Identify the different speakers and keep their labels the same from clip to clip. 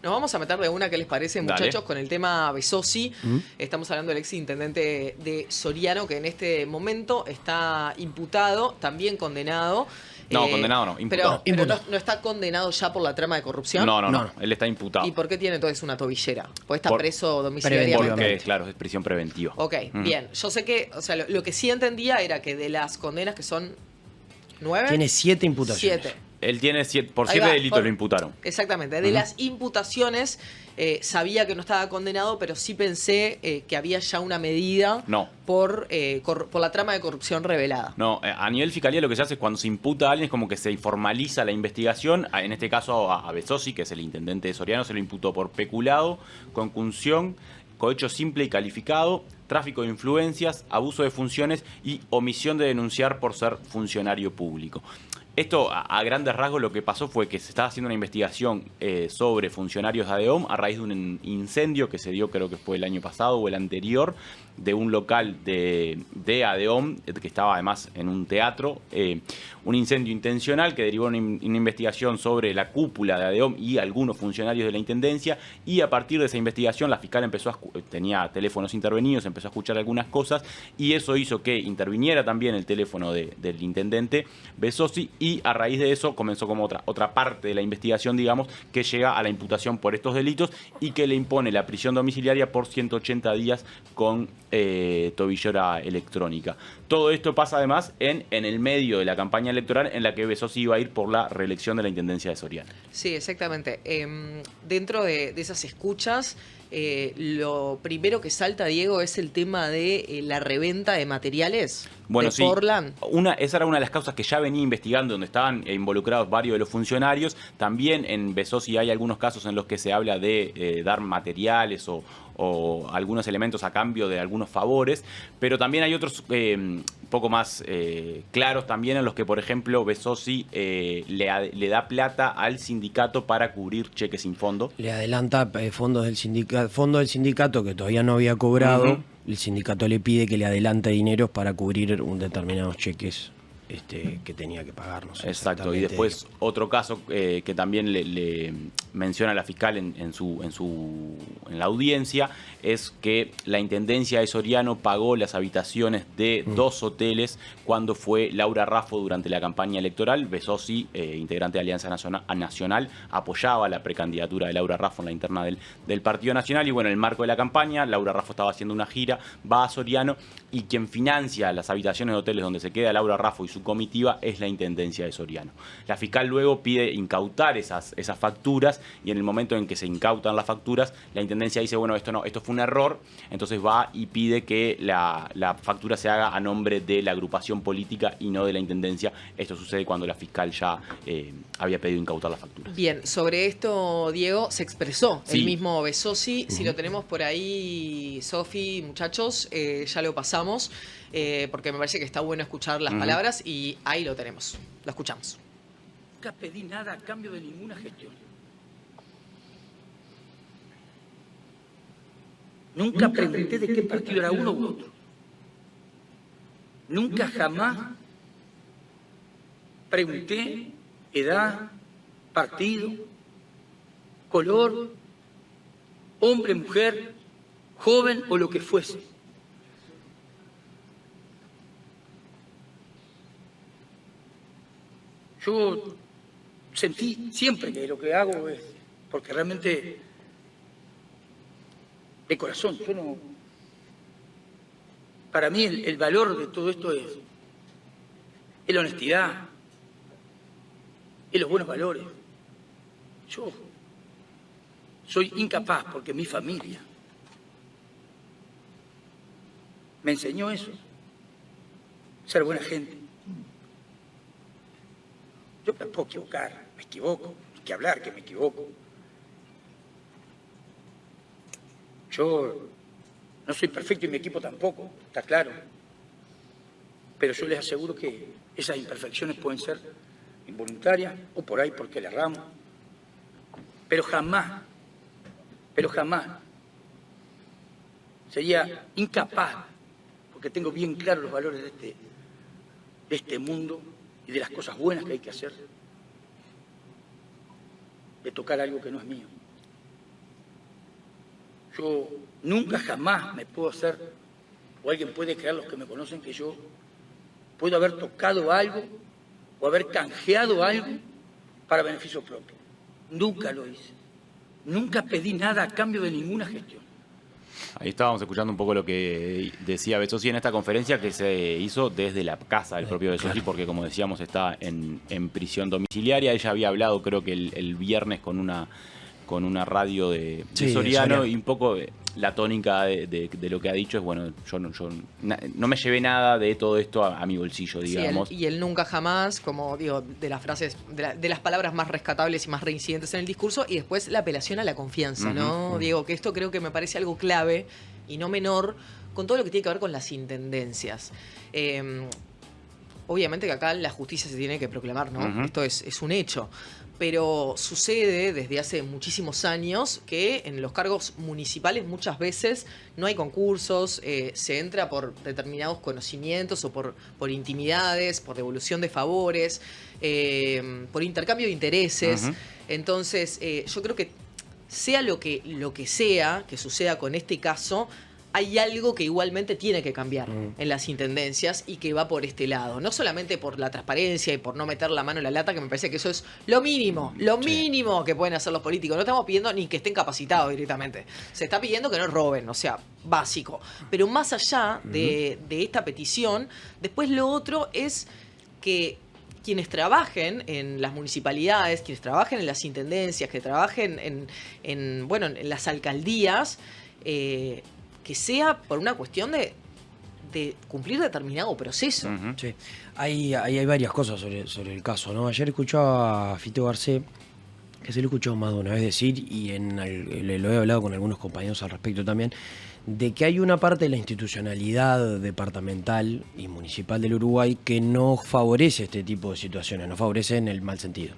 Speaker 1: Nos vamos a meter de una, ¿qué les parece, muchachos?
Speaker 2: Dale.
Speaker 1: Con el tema Besosi. Estamos hablando del ex intendente de Soriano, que en este momento está imputado, también condenado.
Speaker 2: No, condenado no, imputado.
Speaker 1: Pero no está condenado ya por la trama de corrupción.
Speaker 2: No. Él está imputado.
Speaker 1: ¿Y por qué tiene entonces una tobillera? Porque está
Speaker 2: Por-
Speaker 1: preso domiciliariamente.
Speaker 2: Porque, claro, es prisión preventiva.
Speaker 1: Ok, bien. Yo sé que, o sea, lo que sí entendía era que de las condenas que son 9...
Speaker 3: Tiene 7 imputaciones.
Speaker 1: 7.
Speaker 2: Él tiene por
Speaker 1: Ahí
Speaker 2: 7
Speaker 1: va,
Speaker 2: delitos lo imputaron.
Speaker 1: Exactamente. De las imputaciones, sabía que no estaba condenado, pero sí pensé que había ya una medida
Speaker 2: No.
Speaker 1: por la trama de corrupción revelada.
Speaker 2: No, a nivel fiscalía lo que se hace es cuando se imputa a alguien es como que se formaliza la investigación. En este caso a Besosi, que es el intendente de Soriano, se lo imputó por peculado, concunción, cohecho simple y calificado, tráfico de influencias, abuso de funciones y omisión de denunciar por ser funcionario público. Esto, a grandes rasgos, lo que pasó fue que se estaba haciendo una investigación sobre funcionarios de ADEOM a raíz de un incendio que se dio, creo que fue el año pasado o el anterior, de un local de ADEOM, que estaba además en un teatro, un incendio intencional que derivó en una investigación sobre la cúpula de ADEOM y algunos funcionarios de la Intendencia, y a partir de esa investigación la fiscal tenía teléfonos intervenidos, empezó a escuchar algunas cosas, y eso hizo que interviniera también el teléfono del intendente Besosi, y a raíz de eso comenzó como otra parte de la investigación, digamos, que llega a la imputación por estos delitos y que le impone la prisión domiciliaria por 180 días con tobillera electrónica. Todo esto pasa además en el medio de la campaña electoral en la que Besosi iba a ir por la reelección de la Intendencia de Soriano.
Speaker 1: Sí, exactamente. Dentro de esas escuchas, lo primero que salta, Diego, es el tema de la reventa de materiales de
Speaker 2: Sí,
Speaker 1: Portland.
Speaker 2: Esa era una de las causas que ya venía investigando, donde estaban involucrados varios de los funcionarios. También en Besosi hay algunos casos en los que se habla de dar materiales o algunos elementos a cambio de algunos favores, pero también hay otros poco más claros también en los que, por ejemplo, Besosi le da plata al sindicato para cubrir cheques sin fondo.
Speaker 3: Le adelanta fondo del sindicato que todavía no había cobrado. El sindicato le pide que le adelante dinero para cubrir un determinados cheques que tenía que pagar. No sé
Speaker 2: Exacto, y después otro caso que también le menciona la fiscal en la audiencia es que la Intendencia de Soriano pagó las habitaciones de 2 hoteles cuando fue Laura Raffo durante la campaña electoral. Besosi, integrante de Alianza Nacional, apoyaba la precandidatura de Laura Raffo en la interna del Partido Nacional, y bueno, en el marco de la campaña, Laura Raffo estaba haciendo una gira, va a Soriano, y quien financia las habitaciones de hoteles donde se queda Laura Raffo y su comitiva es la Intendencia de Soriano. La fiscal luego pide incautar esas facturas, y en el momento en que se incautan las facturas, la Intendencia dice, bueno, esto fue un error, entonces va y pide que la factura se haga a nombre de la agrupación política y no de la Intendencia. Esto sucede cuando la fiscal ya había pedido incautar las facturas.
Speaker 1: Bien, sobre esto, Diego, se expresó
Speaker 2: Sí.
Speaker 1: el mismo Besosi. Si lo tenemos por ahí, Sofi, muchachos, ya lo pasamos, porque me parece que está bueno escuchar las palabras, y ahí lo tenemos. Lo escuchamos.
Speaker 4: Nunca pedí nada a cambio de ninguna gestión. Nunca pregunté de qué partido era uno u otro. Nunca jamás pregunté edad, partido, color, hombre, mujer, joven o lo que fuese. Yo sentí siempre que lo que hago es porque realmente de corazón, yo no. Para mí el valor de todo esto es la honestidad, es los buenos valores. Yo soy incapaz porque mi familia me enseñó eso, ser buena gente. Yo me puedo equivocar, me equivoco, hay que hablar que me equivoco. Yo no soy perfecto y mi equipo tampoco, está claro. Pero yo les aseguro que esas imperfecciones pueden ser involuntarias o por ahí porque le erramos. Pero jamás sería incapaz, porque tengo bien claros los valores de este mundo y de las cosas buenas que hay que hacer, de tocar algo que no es mío. Yo nunca jamás me puedo hacer, o alguien puede creer, los que me conocen, que yo puedo haber tocado algo o haber canjeado algo para beneficio propio. Nunca lo hice. Nunca pedí nada a cambio de ninguna gestión.
Speaker 2: Ahí estábamos escuchando un poco lo que decía Bezosi en esta conferencia que se hizo desde la casa del propio Bezosi, porque como decíamos está en prisión domiciliaria. Ella había hablado creo que el viernes con una radio de Soriano, y un poco la tónica de lo que ha dicho es, bueno, yo no me llevé nada de todo esto a mi bolsillo, digamos.
Speaker 1: Sí, y el nunca jamás, como digo, de las frases, de las palabras más rescatables y más reincidentes en el discurso, y después la apelación a la confianza, ¿no? Diego, que esto creo que me parece algo clave y no menor con todo lo que tiene que ver con las intendencias. Obviamente que acá la justicia se tiene que proclamar, ¿no? Esto es un hecho. Pero sucede desde hace muchísimos años que en los cargos municipales muchas veces no hay concursos, se entra por determinados conocimientos o por intimidades, por devolución de favores, por intercambio de intereses. Entonces, yo creo que sea lo que sea que suceda con este caso, hay algo que igualmente tiene que cambiar en las intendencias y que va por este lado. No solamente por la transparencia y por no meter la mano en la lata, que me parece que eso es lo mínimo que pueden hacer los políticos. No estamos pidiendo ni que estén capacitados directamente. Se está pidiendo que no roben, o sea, básico. Pero más allá de esta petición, después lo otro es que quienes trabajen en las municipalidades, quienes trabajen en las intendencias, que trabajen en las alcaldías, que sea por una cuestión de cumplir determinado proceso.
Speaker 3: Sí. Hay varias cosas sobre el caso, ¿no? Ayer escuchaba a Fito Garcés, que se lo he escuchado más de una vez decir, y lo he hablado con algunos compañeros al respecto también, de que hay una parte de la institucionalidad departamental y municipal del Uruguay que no favorece este tipo de situaciones, no favorece en el mal sentido.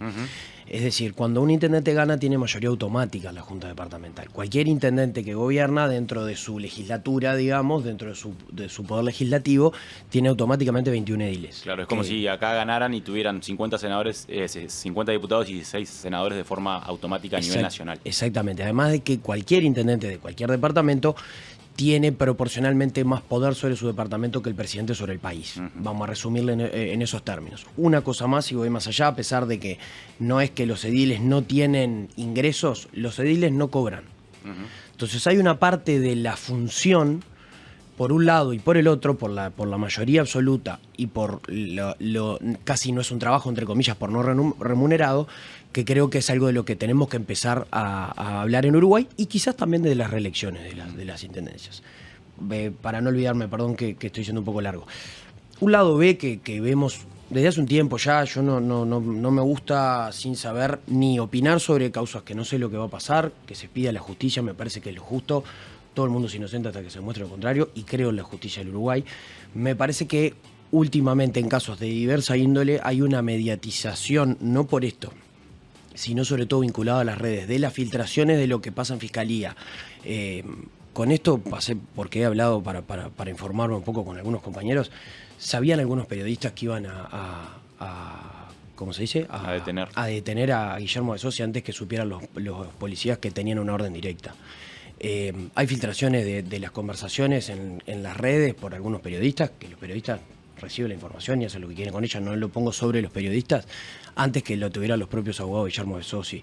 Speaker 3: Es decir, cuando un intendente gana tiene mayoría automática en la Junta Departamental. Cualquier intendente que gobierna dentro de su legislatura, digamos, dentro de su poder legislativo, tiene automáticamente 21 ediles.
Speaker 2: Claro, es como si acá ganaran y tuvieran 50 senadores, 50 diputados y 16 senadores de forma automática a nivel nacional. Exactamente.
Speaker 3: Además de que cualquier intendente de cualquier departamento tiene proporcionalmente más poder sobre su departamento que el presidente sobre el país. Vamos a resumirle en esos términos. Una cosa más, y voy más allá, a pesar de que no es que los ediles no tienen ingresos, los ediles no cobran. Entonces hay una parte de la función, por un lado y por el otro, por la mayoría absoluta y por casi no es un trabajo, entre comillas, por no remunerado, que creo que es algo de lo que tenemos que empezar a hablar en Uruguay, y quizás también de las reelecciones de las intendencias. Para no olvidarme, perdón que estoy siendo un poco largo. Un lado B que vemos desde hace un tiempo ya, yo no me gusta sin saber ni opinar sobre causas que no sé lo que va a pasar, que se pida a la justicia, me parece que es lo justo. Todo el mundo es inocente hasta que se muestre lo contrario, y creo en la justicia del Uruguay. Me parece que últimamente en casos de diversa índole hay una mediatización, no por esto, sino sobre todo vinculado a las redes, de las filtraciones de lo que pasa en Fiscalía. Con esto pasé, porque he hablado para informarme un poco con algunos compañeros, sabían algunos periodistas que iban ¿cómo se dice?
Speaker 2: A detener.
Speaker 3: A detener a Guillermo Bezosi antes que supieran los policías que tenían una orden directa. Hay filtraciones de las conversaciones en las redes por algunos periodistas, que los periodistas reciben la información y hacen lo que quieren con ella, no lo pongo sobre los periodistas, antes que lo tuvieran los propios abogados de Guillermo Bezosi.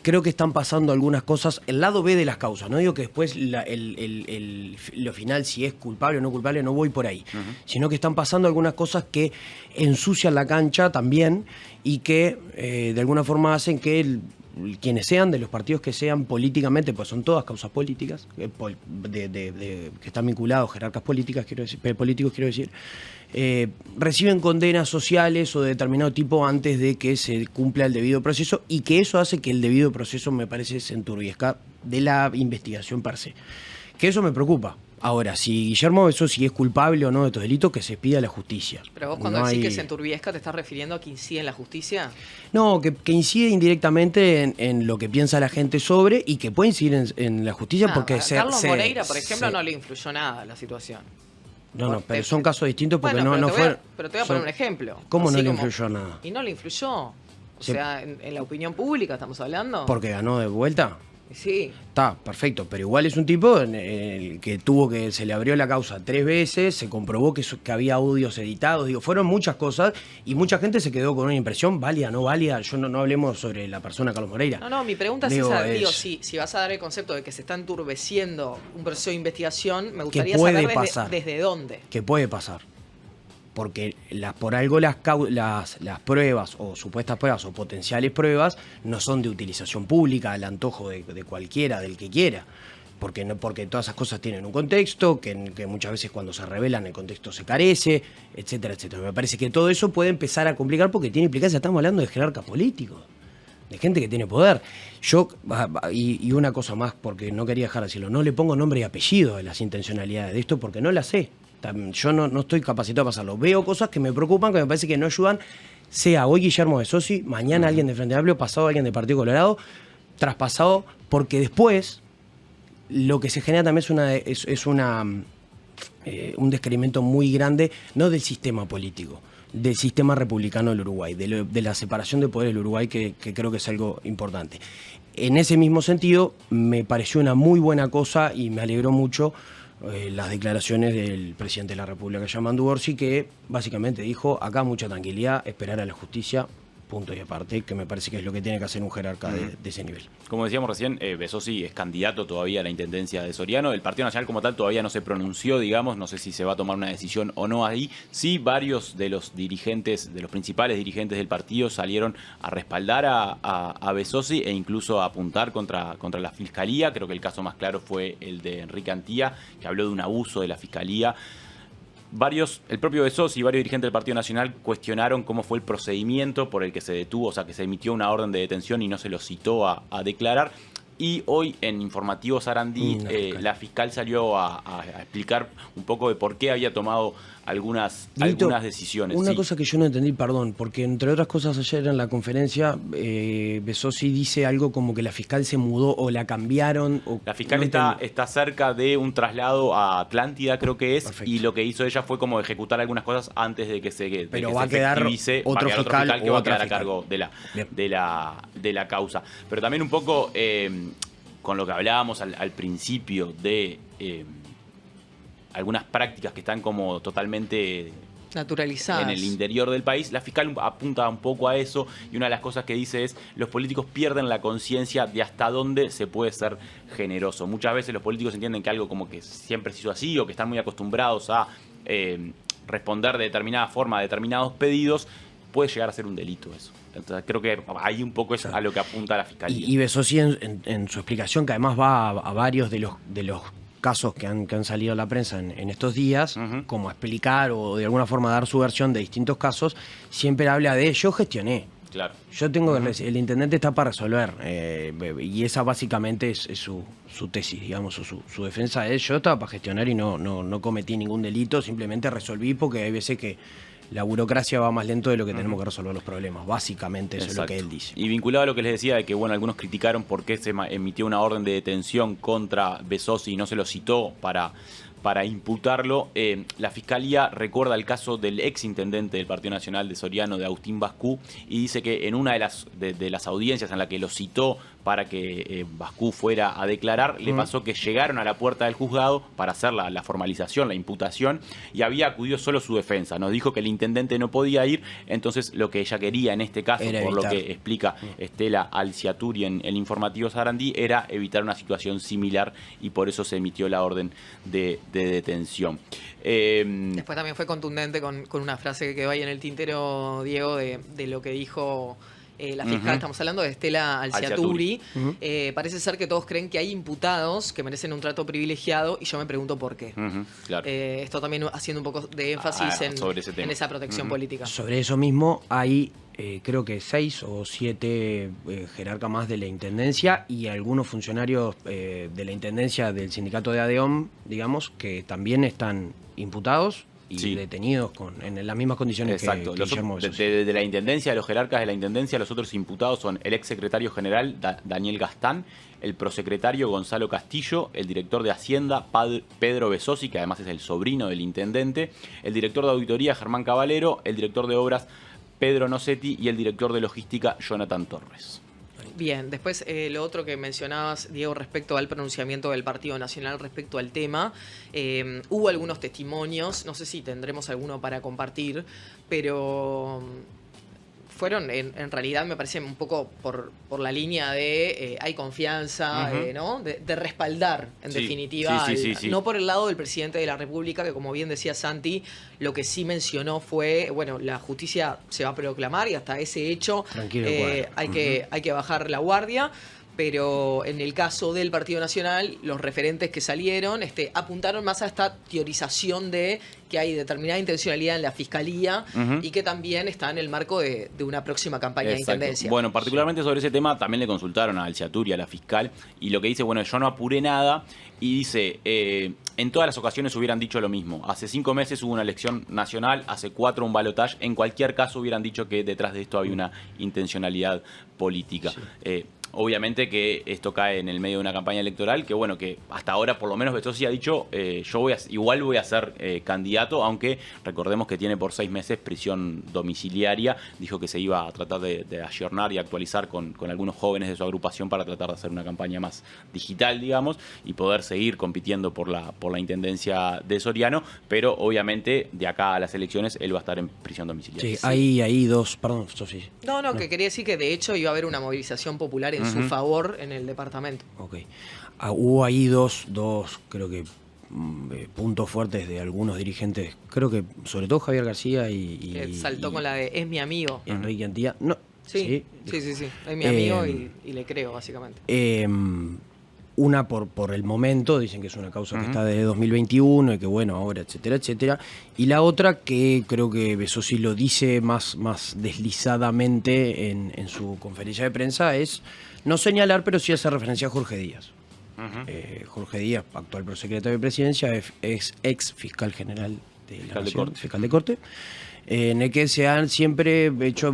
Speaker 3: Creo que están pasando algunas cosas, el lado B de las causas, no digo que después lo final, si es culpable o no culpable, no voy por ahí, sino que están pasando algunas cosas que ensucian la cancha también y que de alguna forma hacen que quienes sean, de los partidos que sean políticamente, pues son todas causas políticas, que están vinculados, jerarcas políticos, quiero decir, reciben condenas sociales o de determinado tipo antes de que se cumpla el debido proceso, y que eso hace que el debido proceso, me parece, se enturbiezca de la investigación per se. Que eso me preocupa. Ahora, si Guillermo Bezosi es culpable o no de estos delitos, que se pida a la justicia.
Speaker 1: Pero vos cuando decís que se enturbiezca, ¿te estás refiriendo a que incide en la justicia?
Speaker 3: No, que incide indirectamente en lo que piensa la gente sobre, y que puede incidir en la justicia porque
Speaker 1: Carlos Moreira, por ejemplo, no le influyó nada a la situación.
Speaker 3: No, pero son casos distintos porque
Speaker 1: bueno,
Speaker 3: no fueron.
Speaker 1: Pero te voy a poner un ejemplo.
Speaker 3: ¿Cómo no le influyó nada?
Speaker 1: Y no le influyó. O sea, en la opinión pública estamos hablando.
Speaker 3: ¿Porque ganó de vuelta?
Speaker 1: Sí.
Speaker 3: Está, perfecto, pero igual es un tipo en el que se le abrió la causa 3 veces, se comprobó que había audios editados, digo, fueron muchas cosas y mucha gente se quedó con una impresión, válida, no válida, no hablemos sobre la persona Carlos Moreira.
Speaker 1: No, mi pregunta es esa, si vas a dar el concepto de que se está enturbeciendo un proceso de investigación, me gustaría saber desde dónde.
Speaker 3: ¿Qué puede pasar? Porque por algo las pruebas o supuestas pruebas o potenciales pruebas no son de utilización pública al antojo de cualquiera, del que quiera. Porque todas esas cosas tienen un contexto, que muchas veces cuando se revelan el contexto se carece, etcétera, etcétera. Me parece que todo eso puede empezar a complicar porque tiene implicancia. Estamos hablando de jerarcas políticos, de gente que tiene poder. Y una cosa más, porque no quería dejar de decirlo, no le pongo nombre y apellido a las intencionalidades de esto porque no las sé. Yo no estoy capacitado para hacerlo. Veo cosas que me preocupan, que me parece que no ayudan. Sea hoy Guillermo Besosi, mañana alguien de Frente Amplio, pasado alguien del Partido Colorado, traspasado, porque después lo que se genera también es un descreimiento muy grande, no del sistema político, del sistema republicano del Uruguay, de la separación de poderes del Uruguay, que creo que es algo importante. En ese mismo sentido, me pareció una muy buena cosa y me alegró mucho las declaraciones del presidente de la República, Germán Borsi, que básicamente dijo, acá mucha tranquilidad, esperar a la justicia, punto y aparte, que me parece que es lo que tiene que hacer un jerarca de ese nivel.
Speaker 2: Como decíamos recién, Besosi es candidato todavía a la intendencia de Soriano. El Partido Nacional como tal todavía no se pronunció, digamos, no sé si se va a tomar una decisión o no ahí. Sí, varios de los dirigentes, de los principales dirigentes del partido salieron a respaldar a Besosi e incluso a apuntar contra la Fiscalía. Creo que el caso más claro fue el de Enrique Antía, que habló de un abuso de la Fiscalía. El propio Besosi y varios dirigentes del Partido Nacional cuestionaron cómo fue el procedimiento por el que se detuvo, o sea, que se emitió una orden de detención y no se lo citó a declarar. Y hoy en Informativo Sarandí la fiscal salió a explicar un poco de por qué había tomado algunas decisiones.
Speaker 3: Una cosa que yo no entendí, perdón, porque entre otras cosas ayer en la conferencia Besosi dice algo como que la fiscal se mudó o la cambiaron.
Speaker 2: La fiscal está cerca de un traslado a Atlántida, creo que es. Perfecto. Y lo que hizo ella fue como ejecutar algunas cosas antes de que se efectivice.
Speaker 3: Otro fiscal
Speaker 2: que va a quedar a cargo de la causa. Pero también un poco con lo que hablábamos al principio de algunas prácticas que están como totalmente
Speaker 1: naturalizadas
Speaker 2: en el interior del país, la fiscal apunta un poco a eso y una de las cosas que dice es los políticos pierden la conciencia de hasta dónde se puede ser generoso. Muchas veces los políticos entienden que algo como que siempre se hizo así o que están muy acostumbrados a responder de determinada forma a determinados pedidos, puede llegar a ser un delito eso. Entonces creo que ahí un poco es a lo que apunta la fiscalía.
Speaker 3: Y Besosi en su explicación, que además va a varios de los casos que han salido a la prensa en estos días, como explicar o de alguna forma dar su versión de distintos casos, siempre habla de yo gestioné.
Speaker 2: Claro.
Speaker 3: Yo tengo el intendente está para resolver, y esa básicamente es su tesis, digamos, o su defensa es yo estaba para gestionar y no cometí ningún delito, simplemente resolví porque hay veces que la burocracia va más lento de lo que tenemos que resolver los problemas. Básicamente eso
Speaker 2: Exacto.
Speaker 3: Es lo que él dice.
Speaker 2: Y vinculado a lo que les decía de que bueno, algunos criticaron por qué se emitió una orden de detención contra Besosi y no se lo citó para imputarlo. La Fiscalía recuerda el caso del ex intendente del Partido Nacional de Soriano, de Agustín Bascú, y dice que en una de las audiencias en la que lo citó para que Bascú fuera a declarar, le pasó que llegaron a la puerta del juzgado para hacer la formalización, la imputación, y había acudido solo su defensa. Nos dijo que el intendente no podía ir, entonces lo que ella quería en este caso, por lo que explica Estela Alciaturi en el Informativo Sarandí, era evitar una situación similar y por eso se emitió la orden de detención.
Speaker 1: Después también fue contundente con una frase que quedó ahí en el tintero, Diego, de lo que dijo la fiscal. Estamos hablando de Estela Alciaturi. Parece ser que todos creen que hay imputados que merecen un trato privilegiado y yo me pregunto por qué.
Speaker 2: Claro.
Speaker 1: Esto también haciendo un poco de énfasis en esa protección política.
Speaker 3: Sobre eso mismo hay creo que 6 o 7 jerarcas más de la Intendencia y algunos funcionarios de la Intendencia del sindicato de ADEOM, digamos, que también están imputados y detenidos en las mismas condiciones.
Speaker 2: Exacto.
Speaker 3: que Guillermo Besosi.
Speaker 2: De la Intendencia, de los jerarcas de la Intendencia, los otros imputados son el ex secretario general Daniel Gastán, el prosecretario Gonzalo Castillo, el director de Hacienda Pedro Besosi, que además es el sobrino del intendente, el director de Auditoría Germán Caballero, el director de Obras Pedro Nocetti y el director de Logística Jonathan Torres.
Speaker 1: Bien, después lo otro que mencionabas, Diego, respecto al pronunciamiento del Partido Nacional respecto al tema, hubo algunos testimonios, no sé si tendremos alguno para compartir, pero fueron, en realidad me parece un poco por la línea de hay confianza, ¿no? De respaldar, en definitiva,
Speaker 2: sí.
Speaker 1: no por el lado del presidente de la República, que como bien decía Santi, lo que sí mencionó fue, bueno, la justicia se va a proclamar y hasta ese hecho hay que bajar la guardia. Pero en el caso del Partido Nacional, los referentes que salieron apuntaron más a esta teorización de que hay determinada intencionalidad en la Fiscalía y que también está en el marco de una próxima campaña de intendencia.
Speaker 2: Bueno, particularmente sobre ese tema también le consultaron a Alciaturi, a la fiscal, y lo que dice, bueno, yo no apuré nada, y dice, en todas las ocasiones hubieran dicho lo mismo. Hace 5 meses hubo una elección nacional, hace 4 un balotaje, en cualquier caso hubieran dicho que detrás de esto había una intencionalidad política. Sí. Obviamente que esto cae en el medio de una campaña electoral, que bueno, que hasta ahora por lo menos Bezosi ha dicho, yo igual voy a ser candidato, aunque recordemos que tiene por 6 meses prisión domiciliaria. Dijo que se iba a tratar de ayornar y actualizar con algunos jóvenes de su agrupación para tratar de hacer una campaña más digital, digamos, y poder seguir compitiendo por la intendencia de Soriano, pero obviamente de acá a las elecciones él va a estar en prisión domiciliaria.
Speaker 3: Sí, hay dos, perdón, Sofi.
Speaker 1: No, que quería decir que de hecho iba a haber una movilización popular en su favor en el departamento.
Speaker 3: Ok. Hubo ahí dos creo que, puntos fuertes de algunos dirigentes. Creo que sobre todo Javier García y
Speaker 1: saltó con la de es mi amigo.
Speaker 3: Enrique Antía. No.
Speaker 1: Sí. Es mi amigo y le creo, básicamente.
Speaker 3: Una por el momento, dicen que es una causa que está desde 2021 y que bueno, ahora, etcétera. Y la otra que creo que Bezosi lo dice más deslizadamente en su conferencia de prensa es no señalar, pero sí hacer referencia a Jorge Díaz. Jorge Díaz, actual prosecretario de Presidencia, es ex fiscal general de la Nación, fiscal de Corte, en el que se han siempre hecho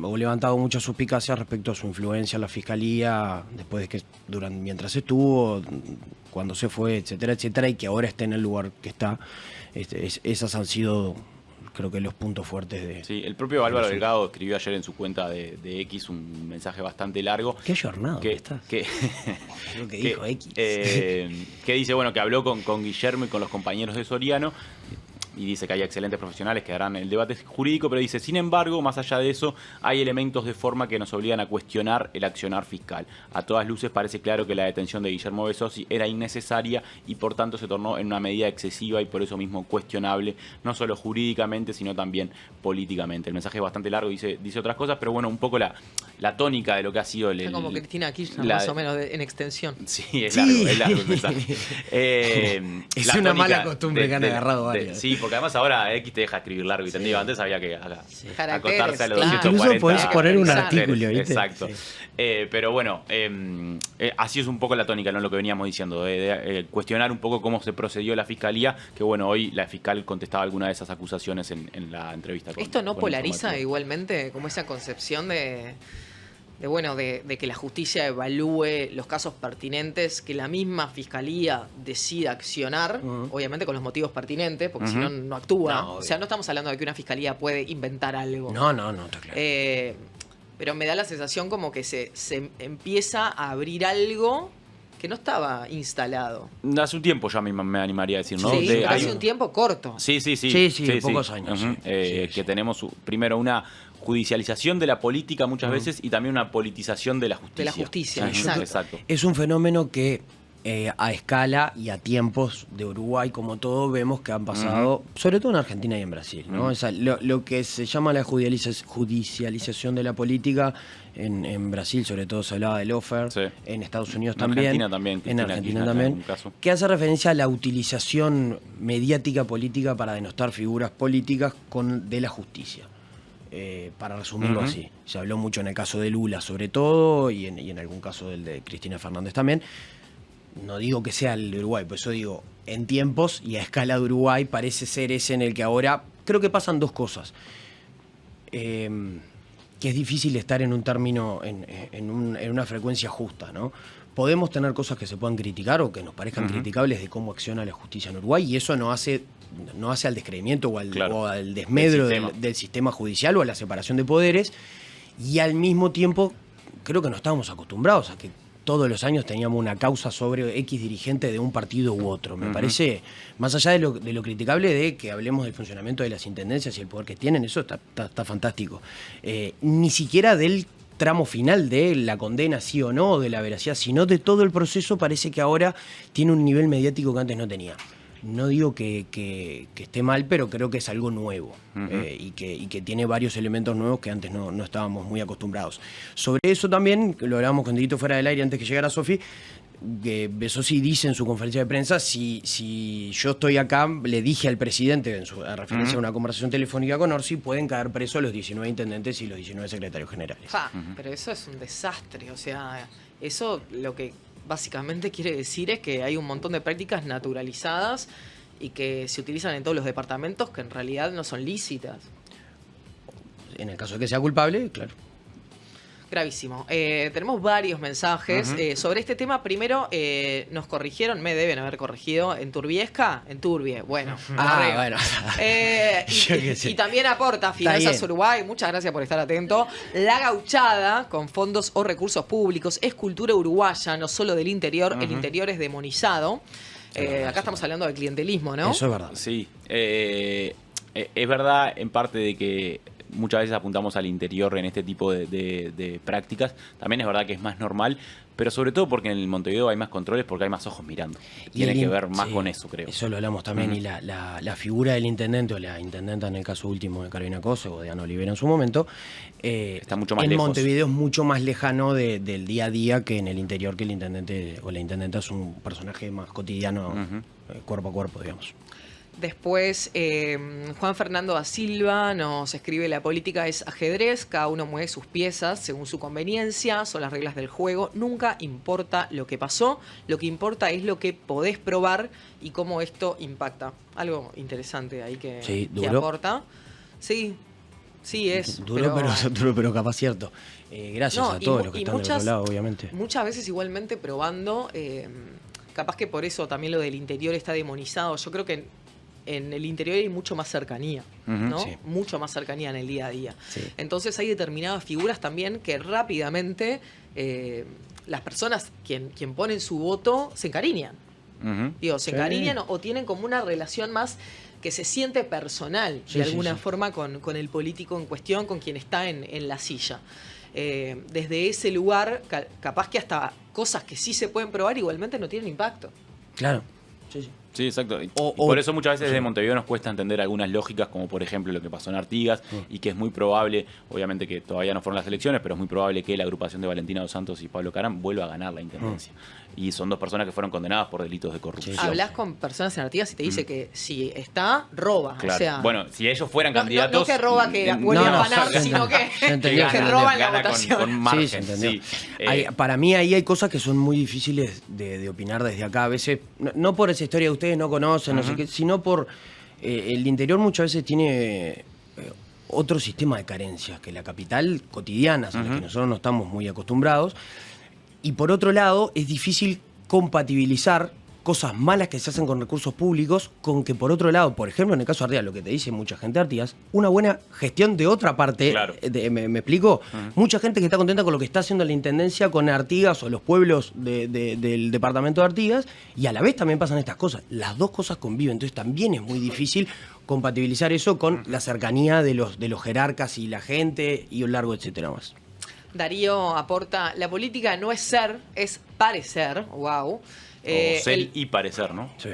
Speaker 3: o levantado muchas suspicacias respecto a su influencia en la Fiscalía, después de que mientras estuvo, cuando se fue, etcétera, y que ahora esté en el lugar que está. Esas han sido, creo que, los puntos fuertes de...
Speaker 2: Sí, el propio Álvaro Delgado escribió ayer en su cuenta de X un mensaje bastante largo.
Speaker 3: Qué ayornado que estás. Lo que dijo X.
Speaker 2: Que dice, bueno, que habló con Guillermo y con los compañeros de Soriano, y dice que hay excelentes profesionales que harán el debate jurídico, pero dice, sin embargo, más allá de eso, hay elementos de forma que nos obligan a cuestionar el accionar fiscal. A todas luces parece claro que la detención de Guillermo Bezosi era innecesaria y por tanto se tornó en una medida excesiva y por eso mismo cuestionable, no solo jurídicamente, sino también políticamente. El mensaje es bastante largo, dice otras cosas, pero bueno, un poco la tónica de lo que ha sido el...
Speaker 1: como Cristina Kirchner, más o menos en extensión.
Speaker 2: Sí, es largo el mensaje.
Speaker 3: Es una mala costumbre que han agarrado varios.
Speaker 2: Sí, porque además ahora X te deja escribir largo y tendido. Antes había que acotarse a los 240.
Speaker 3: Incluso podés poner un artículo, ¿viste?
Speaker 2: Exacto.
Speaker 3: Sí.
Speaker 2: Pero bueno, así es un poco la tónica, ¿no? Lo que veníamos diciendo, de cuestionar un poco cómo se procedió la Fiscalía, que bueno, hoy la fiscal contestaba alguna de esas acusaciones en la entrevista.
Speaker 1: ¿Esto no polariza igualmente como esa concepción de que la justicia evalúe los casos pertinentes, que la misma fiscalía decida accionar, obviamente con los motivos pertinentes, porque si no, no actúa? No, o sea, no estamos hablando de que una fiscalía puede inventar algo.
Speaker 3: No, está claro.
Speaker 1: Pero me da la sensación como que se empieza a abrir algo que no estaba instalado.
Speaker 2: Hace un tiempo ya me animaría a decir, ¿no?
Speaker 1: Sí, pero hace un tiempo corto.
Speaker 2: Sí,
Speaker 3: pocos años.
Speaker 2: Que tenemos primero una judicialización de la política muchas veces y también una politización de la justicia.
Speaker 1: De la justicia, exacto.
Speaker 3: Es un fenómeno que a escala y a tiempos de Uruguay, como todo, vemos que han pasado, sobre todo en Argentina y en Brasil, ¿no? O sea, lo que se llama la judicialización de la política, en Brasil sobre todo se hablaba de lawfare, en Estados Unidos también, en Argentina también, que hace referencia a la utilización mediática política para denostar figuras políticas de la justicia. Para resumirlo así. Se habló mucho en el caso de Lula sobre todo y en algún caso del de Cristina Fernández también. No digo que sea el de Uruguay, por eso digo, en tiempos y a escala de Uruguay parece ser ese en el que ahora creo que pasan dos cosas. Que es difícil estar en un término, en una frecuencia justa, ¿no? Podemos tener cosas que se puedan criticar o que nos parezcan criticables de cómo acciona la justicia en Uruguay, y eso no hace al descreimiento o al desmedro del sistema judicial o a la separación de poderes, y al mismo tiempo creo que no estábamos acostumbrados a que todos los años teníamos una causa sobre X dirigente de un partido u otro. Me parece, más allá de lo criticable de que hablemos del funcionamiento de las intendencias y el poder que tienen, eso está fantástico. Ni siquiera del tramo final de la condena sí o no, de la veracidad, sino de todo el proceso, parece que ahora tiene un nivel mediático que antes no tenía. No digo que esté mal, pero creo que es algo nuevo y que tiene varios elementos nuevos que antes no estábamos muy acostumbrados. Sobre eso también, lo hablábamos con Dieguito fuera del aire antes que llegara Sofi, que Besosi dice en su conferencia de prensa, si yo estoy acá, le dije al presidente, a referencia a una conversación telefónica con Orsi, pueden caer presos los 19 intendentes y los 19 secretarios generales.
Speaker 1: Pero eso es un desastre, o sea, eso lo que básicamente quiere decir es que hay un montón de prácticas naturalizadas y que se utilizan en todos los departamentos que en realidad no son lícitas.
Speaker 3: En el caso de que sea culpable, claro.
Speaker 1: Gravísimo. Tenemos varios mensajes sobre este tema. Primero, nos corrigieron, me deben haber corregido, en Turbiesca, en Turbie. Bueno.
Speaker 3: Bueno.
Speaker 1: Y también aporta Finanzas Uruguay, muchas gracias por estar atento. La gauchada, con fondos o recursos públicos, es cultura uruguaya, no solo del interior. El interior es demonizado. Acá estamos hablando de clientelismo, ¿no?
Speaker 3: Eso es verdad.
Speaker 2: Sí. Es verdad en parte de que muchas veces apuntamos al interior en este tipo de prácticas. También es verdad que es más normal, pero sobre todo porque en el Montevideo hay más controles, porque hay más ojos mirando. Tiene que ver más con eso, creo.
Speaker 3: Eso lo hablamos también. Y la figura del intendente o la intendenta en el caso último de Carolina Cose o de Ana Olivera en su momento,
Speaker 2: está mucho más
Speaker 3: en
Speaker 2: lejos.
Speaker 3: Montevideo es mucho más lejano del día a día que en el interior, que el intendente o la intendenta es un personaje más cotidiano, cuerpo a cuerpo, digamos.
Speaker 1: Después, Juan Fernando da Silva nos escribe: la política es ajedrez, cada uno mueve sus piezas según su conveniencia, son las reglas del juego, nunca importa lo que pasó, lo que importa es lo que podés probar y cómo esto impacta. Algo interesante ahí que aporta. Sí, es.
Speaker 3: Duro, pero capaz cierto. Gracias a todos los que están del otro lado, obviamente.
Speaker 1: Muchas veces igualmente probando, capaz que por eso también lo del interior está demonizado. Yo creo que en el interior hay mucho más cercanía, ¿no? Sí. Mucho más cercanía en el día a día. Sí. Entonces hay determinadas figuras también que rápidamente las personas quien ponen su voto se encariñan. Se encariñan o tienen como una relación más que se siente personal de alguna forma con el político en cuestión, con quien está en la silla. Desde ese lugar, capaz que hasta cosas que sí se pueden probar igualmente no tienen impacto.
Speaker 3: Claro.
Speaker 2: Sí, exacto. Y por eso muchas veces desde Montevideo nos cuesta entender algunas lógicas, como por ejemplo lo que pasó en Artigas, y que es muy probable, obviamente que todavía no fueron las elecciones, pero es muy probable que la agrupación de Valentina Dos Santos y Pablo Caram vuelva a ganar la intendencia. Y son dos personas que fueron condenadas por delitos de corrupción.
Speaker 1: Hablas con personas en Artigas y te dice que si está, roba.
Speaker 2: Claro.
Speaker 1: O sea,
Speaker 2: bueno, si ellos fueran candidatos...
Speaker 1: No que roba que vuelve a ganar, sino que roban la votación.
Speaker 2: Con margen.
Speaker 3: Para mí ahí hay cosas que son muy difíciles de opinar desde acá. A veces, no por esa historia que ustedes no conocen, no sé qué, sino por el interior muchas veces tiene otro sistema de carencias que la capital cotidianas, a las que nosotros no estamos muy acostumbrados. Y por otro lado, es difícil compatibilizar cosas malas que se hacen con recursos públicos con que, por otro lado, por ejemplo, en el caso de Artigas, lo que te dice mucha gente de Artigas, una buena gestión de otra parte. Claro. ¿Me explico? Mucha gente que está contenta con lo que está haciendo la Intendencia con Artigas o los pueblos del departamento de Artigas, y a la vez también pasan estas cosas. Las dos cosas conviven, entonces también es muy difícil compatibilizar eso con la cercanía de los jerarcas y la gente y un largo etcétera más.
Speaker 1: Darío aporta: la política no es ser, es parecer. Wow.
Speaker 2: O ser y parecer, ¿no?
Speaker 3: Sí.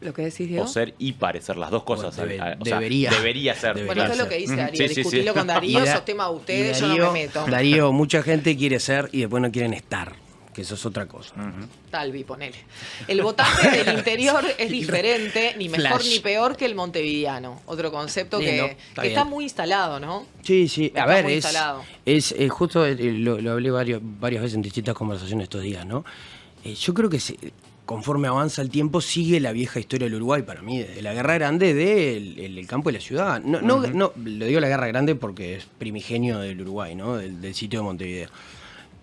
Speaker 1: ¿Lo que decís, Diego?
Speaker 2: O ser y parecer, las dos cosas.
Speaker 3: Debería
Speaker 2: ser.
Speaker 1: Bueno, esto es lo que dice Darío. Discutirlo con Darío, esos temas de ustedes, Darío, yo no me meto.
Speaker 3: Darío, mucha gente quiere ser y después no quieren estar. Que eso es otra cosa.
Speaker 1: Talvi, ponele. El votante del interior es diferente, ni mejor ni peor que el montevideano. Otro concepto que está muy instalado, ¿no?
Speaker 3: Sí. A ver, es justo lo hablé varias veces en distintas conversaciones estos días, ¿no? Yo creo que conforme avanza el tiempo sigue la vieja historia del Uruguay para mí, desde la Guerra Grande del campo y la ciudad. No, lo digo la Guerra Grande porque es primigenio del Uruguay, ¿no? Del sitio de Montevideo.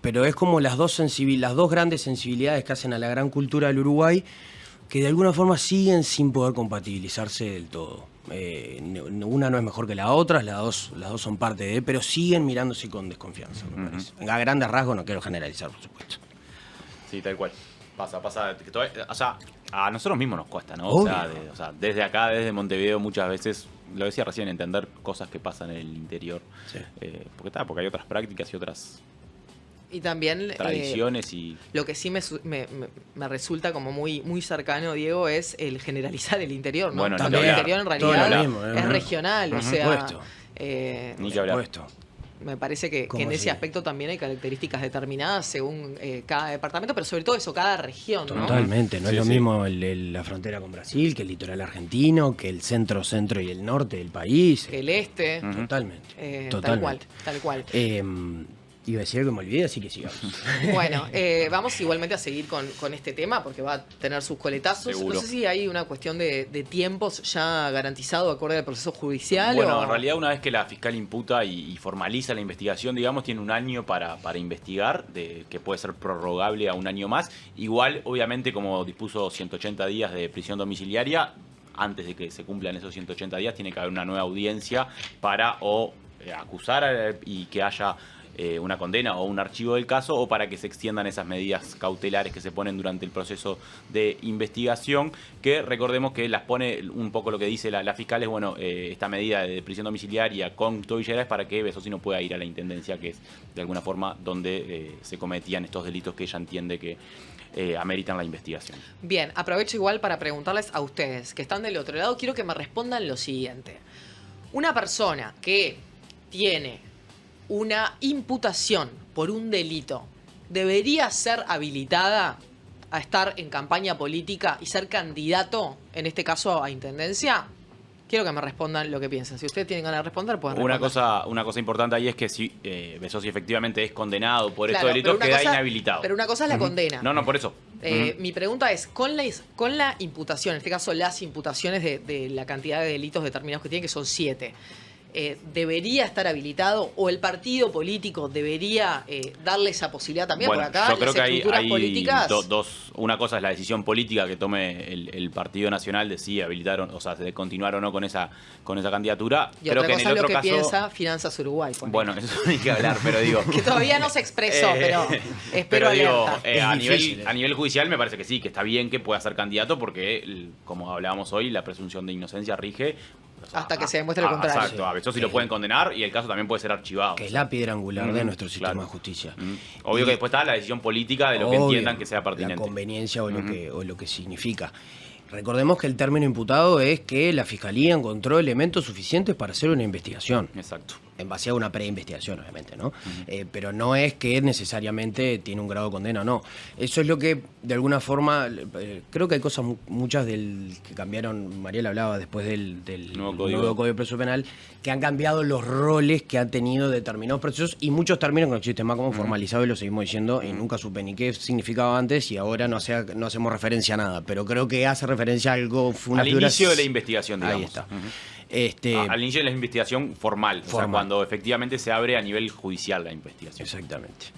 Speaker 3: Pero es como las dos grandes sensibilidades que hacen a la gran cultura del Uruguay que de alguna forma siguen sin poder compatibilizarse del todo. Una no es mejor que la otra, las dos son parte de, pero siguen mirándose con desconfianza, me parece. A grandes rasgos, no quiero generalizar, por supuesto.
Speaker 2: Sí, tal cual. Pasa. Que o sea, a nosotros mismos nos cuesta, ¿no?
Speaker 3: Obvio.
Speaker 2: O sea, desde acá, desde Montevideo, muchas veces, lo decía recién, entender cosas que pasan en el interior.
Speaker 3: Sí.
Speaker 2: Porque hay otras prácticas y otras
Speaker 1: Y también
Speaker 2: tradiciones y...
Speaker 1: lo que sí me resulta como muy, muy cercano, Diego, es el generalizar el interior, ¿no?
Speaker 2: Bueno,
Speaker 1: Cuando
Speaker 2: ni
Speaker 1: el
Speaker 2: que
Speaker 1: interior en
Speaker 3: todo
Speaker 1: realidad
Speaker 3: lo mismo,
Speaker 1: es regional, o sea,
Speaker 3: supuesto.
Speaker 2: Ni que hablar.
Speaker 3: Supuesto.
Speaker 1: me parece que
Speaker 3: ¿Cómo
Speaker 1: en ese
Speaker 3: así?
Speaker 1: aspecto también hay características determinadas según cada departamento, pero sobre todo eso, cada región, ¿no?
Speaker 3: Totalmente, no
Speaker 2: Sí,
Speaker 3: es lo
Speaker 2: sí.
Speaker 3: mismo la frontera con Brasil, que el litoral argentino, que el centro y el norte del país.
Speaker 1: El este,
Speaker 3: Totalmente.
Speaker 1: tal cual, tal cual.
Speaker 3: Iba a decir algo que me olvidé, así que sigamos.
Speaker 1: Bueno, vamos igualmente a seguir con este tema porque va a tener sus coletazos.
Speaker 2: Seguro.
Speaker 1: No sé si hay una cuestión de tiempos ya garantizado acorde al proceso judicial.
Speaker 2: Bueno,
Speaker 1: o...
Speaker 2: en realidad una vez que la fiscal imputa y formaliza la investigación, digamos, tiene un año para investigar, que puede ser prorrogable a un año más. Igual, obviamente, como dispuso 180 días de prisión domiciliaria, antes de que se cumplan esos 180 días tiene que haber una nueva audiencia para acusar y que haya una condena o un archivo del caso, o para que se extiendan esas medidas cautelares que se ponen durante el proceso de investigación, que recordemos que las pone un poco lo que dice la fiscal es, bueno, esta medida de prisión domiciliaria con tobillera es para que Besosi no pueda ir a la intendencia, que es de alguna forma donde se cometían estos delitos que ella entiende que ameritan la investigación.
Speaker 1: Bien, aprovecho igual para preguntarles a ustedes que están del otro lado, quiero que me respondan lo siguiente. Una persona que tiene una imputación por un delito, ¿debería ser habilitada a estar en campaña política y ser candidato, en este caso a intendencia? Quiero que me respondan lo que piensan. Si ustedes tienen ganas de responder, pueden responder.
Speaker 2: Una cosa importante ahí es que si Besosi efectivamente es condenado por
Speaker 1: Claro,
Speaker 2: estos delitos,
Speaker 1: pero una
Speaker 2: queda
Speaker 1: cosa-
Speaker 2: inhabilitado.
Speaker 1: Pero una cosa es la condena.
Speaker 2: No, por eso.
Speaker 1: Mi pregunta es, con la imputación, en este caso las imputaciones de la cantidad de delitos determinados que tiene, que son 7, ¿debería estar habilitado o el partido político debería darle esa posibilidad también?
Speaker 2: Bueno,
Speaker 1: Por acá
Speaker 2: yo creo
Speaker 1: las
Speaker 2: que
Speaker 1: estructuras
Speaker 2: hay
Speaker 1: políticas...
Speaker 2: dos. Una cosa es la decisión política que tome el Partido Nacional de si habilitar, o sea, de continuar o no con esa candidatura.
Speaker 1: Y
Speaker 2: Creo
Speaker 1: otra
Speaker 2: que en
Speaker 1: cosa
Speaker 2: el
Speaker 1: es lo
Speaker 2: otro
Speaker 1: que
Speaker 2: caso,
Speaker 1: piensa Finanzas Uruguay. ponele.
Speaker 2: bueno, eso no hay que hablar, pero digo.
Speaker 1: Que todavía no se expresó, pero espero
Speaker 2: pero digo,
Speaker 1: alerta.
Speaker 2: a
Speaker 3: difícil,
Speaker 2: nivel judicial me parece que sí, que está bien que pueda ser candidato porque, como hablábamos hoy, la presunción de inocencia rige. O sea,
Speaker 1: Hasta que se demuestre lo contrario.
Speaker 2: Exacto, a Besosi lo pueden condenar y el caso también puede ser archivado.
Speaker 3: Que es la piedra angular de nuestro sistema
Speaker 2: claro.
Speaker 3: de justicia.
Speaker 2: Obvio que después está la decisión política de lo que
Speaker 3: Obvio,
Speaker 2: entiendan que sea pertinente.
Speaker 3: La conveniencia o lo que significa. Recordemos que el término imputado es que la Fiscalía encontró elementos suficientes para hacer una investigación.
Speaker 2: Exacto.
Speaker 3: En base a una preinvestigación, obviamente, ¿no? Pero no es que necesariamente tiene un grado de condena, no. Eso es lo que, de alguna forma, creo que hay cosas muchas que cambiaron, Mariela hablaba después del nuevo Código Proceso Penal, que han cambiado los roles que han tenido determinados procesos y muchos términos que no existen más como formalizado y lo seguimos diciendo y nunca supe ni qué significaba antes y ahora no hacemos referencia a nada, pero creo que hace referencia a algo...
Speaker 2: Al inicio de la investigación, digamos.
Speaker 3: Ahí está.
Speaker 2: Al inicio de la investigación formal. O sea, cuando efectivamente se abre a nivel judicial la investigación.
Speaker 3: Exactamente.